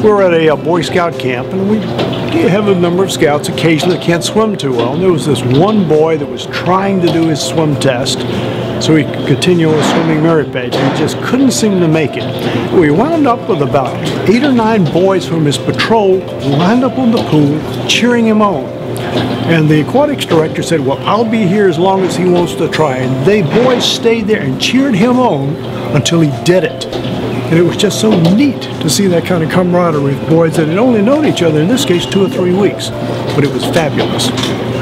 we're at a Boy Scout camp, and we have a number of scouts occasionally that can't swim too well. And there was this one boy that was trying to do his swim test so he could continue his swimming merit badge, and he just couldn't seem to make it. We wound up with about 8 or 9 boys from his patrol lined up on the pool cheering him on. And the aquatics director said, well, I'll be here as long as he wants to try. And they boys stayed there and cheered him on until he did it. And it was just so neat to see that kind of camaraderie with boys that had only known each other, in this case, 2 or 3 weeks. But it was fabulous.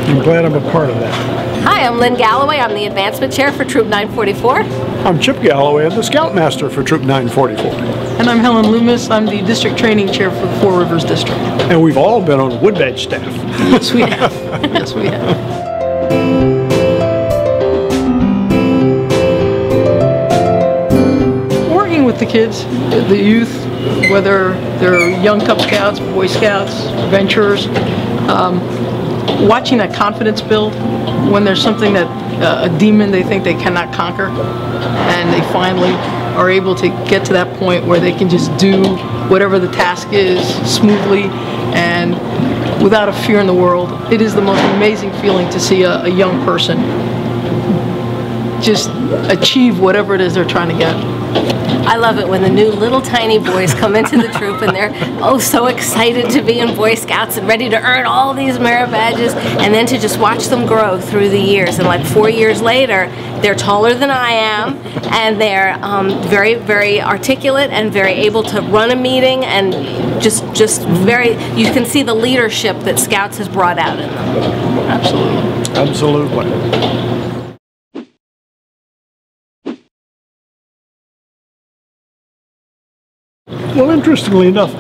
I'm glad I'm a part of that. Hi, I'm Lynn Galloway. I'm the Advancement Chair for Troop 944. I'm Chip Galloway. I'm the Scoutmaster for Troop 944. And I'm Helen Loomis. I'm the District Training Chair for the Four Rivers District. And we've all been on wood badge staff. Yes, we have. Yes, we have. Working with the kids, the youth, whether they're young Cub Scouts, Boy Scouts, adventurers, watching that confidence build when there's something that a demon they think they cannot conquer, and they finally are able to get to that point where they can just do whatever the task is smoothly and without a fear in the world. It is the most amazing feeling to see a young person just achieve whatever it is they're trying to get. I love it when the new little tiny boys come into the troop and they're so excited to be in Boy Scouts and ready to earn all these merit badges, and then to just watch them grow through the years. And like 4 years later, they're taller than I am, and they're very, very articulate and very able to run a meeting, and just very, you can see the leadership that Scouts has brought out in them. Absolutely. Absolutely. Well, interestingly enough,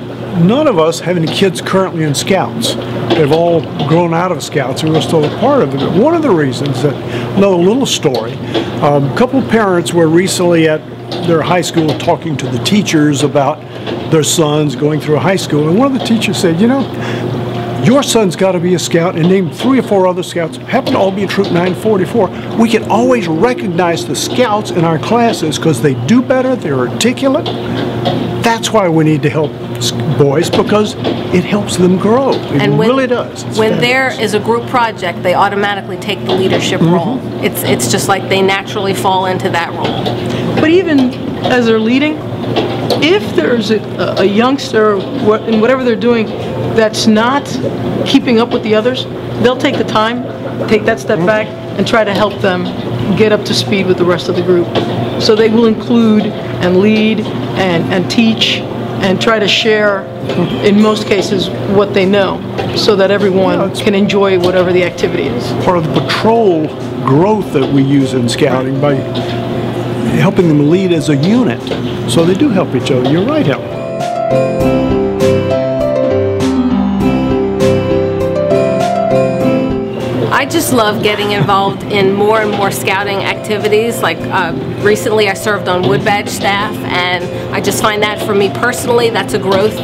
none of us have any kids currently in Scouts. They've all grown out of Scouts and we're still a part of it. But one of the reasons that, another little story, a couple of parents were recently at their high school talking to the teachers about their sons going through high school, and one of the teachers said, you know, your son's got to be a Scout, and named 3 or 4 other Scouts, happen to all be in Troop 944. We can always recognize the Scouts in our classes because they do better, they're articulate. That's why we need to help boys, because it helps them grow. It really does. It's when fabulous. there is a group project, they automatically take the leadership role. It's just like they naturally fall into that role. But even as they're leading, if there's a youngster in whatever they're doing that's not keeping up with the others, they'll take the time, take that step back, and try to help them get up to speed with the rest of the group. So they will include and lead and teach and try to share, in most cases, what they know, so that everyone can enjoy whatever the activity is. Part of the patrol growth that we use in Scouting by helping them lead as a unit. So they do help each other. You're right, Helen. I just love getting involved in more and more Scouting activities. Like recently I served on wood badge staff, and I just find that for me personally, that's a growth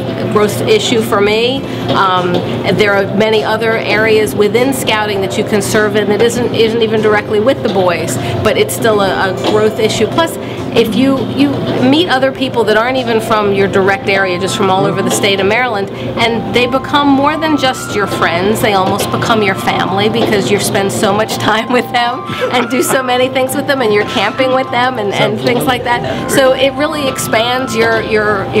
issue for me. There are many other areas within Scouting that you can serve in that isn't even directly with the boys, but it's still a growth issue. Plus, if you meet other people that aren't even from your direct area, just from all over the state of Maryland, and they become more than just your friends, they almost become your family, because you spend so much time with them and do so many things with them, and you're camping with them and things like that. So it really expands your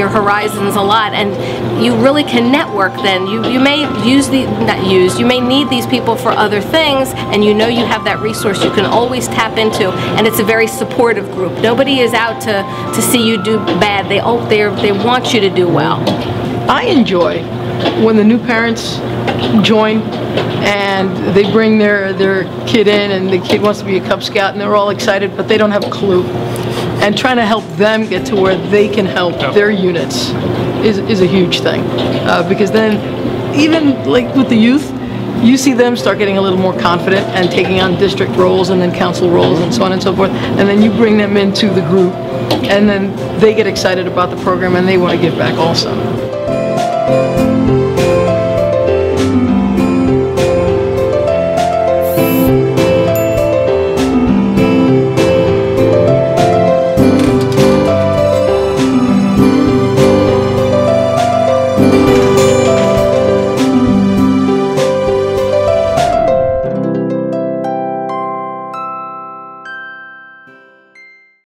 horizons a lot, and you really can network then. You may you may need these people for other things, and you know you have that resource you can always tap into, and it's a very supportive group. Nobody is out to see you do bad. They want you to do well. I enjoy when the new parents join and they bring their kid in, and the kid wants to be a Cub Scout, and they're all excited, but they don't have a clue. And trying to help them get to where they can help their units is a huge thing, because then even like with the youth, you see them start getting a little more confident and taking on district roles and then council roles and so on and so forth, and then you bring them into the group, and then they get excited about the program and they want to give back also.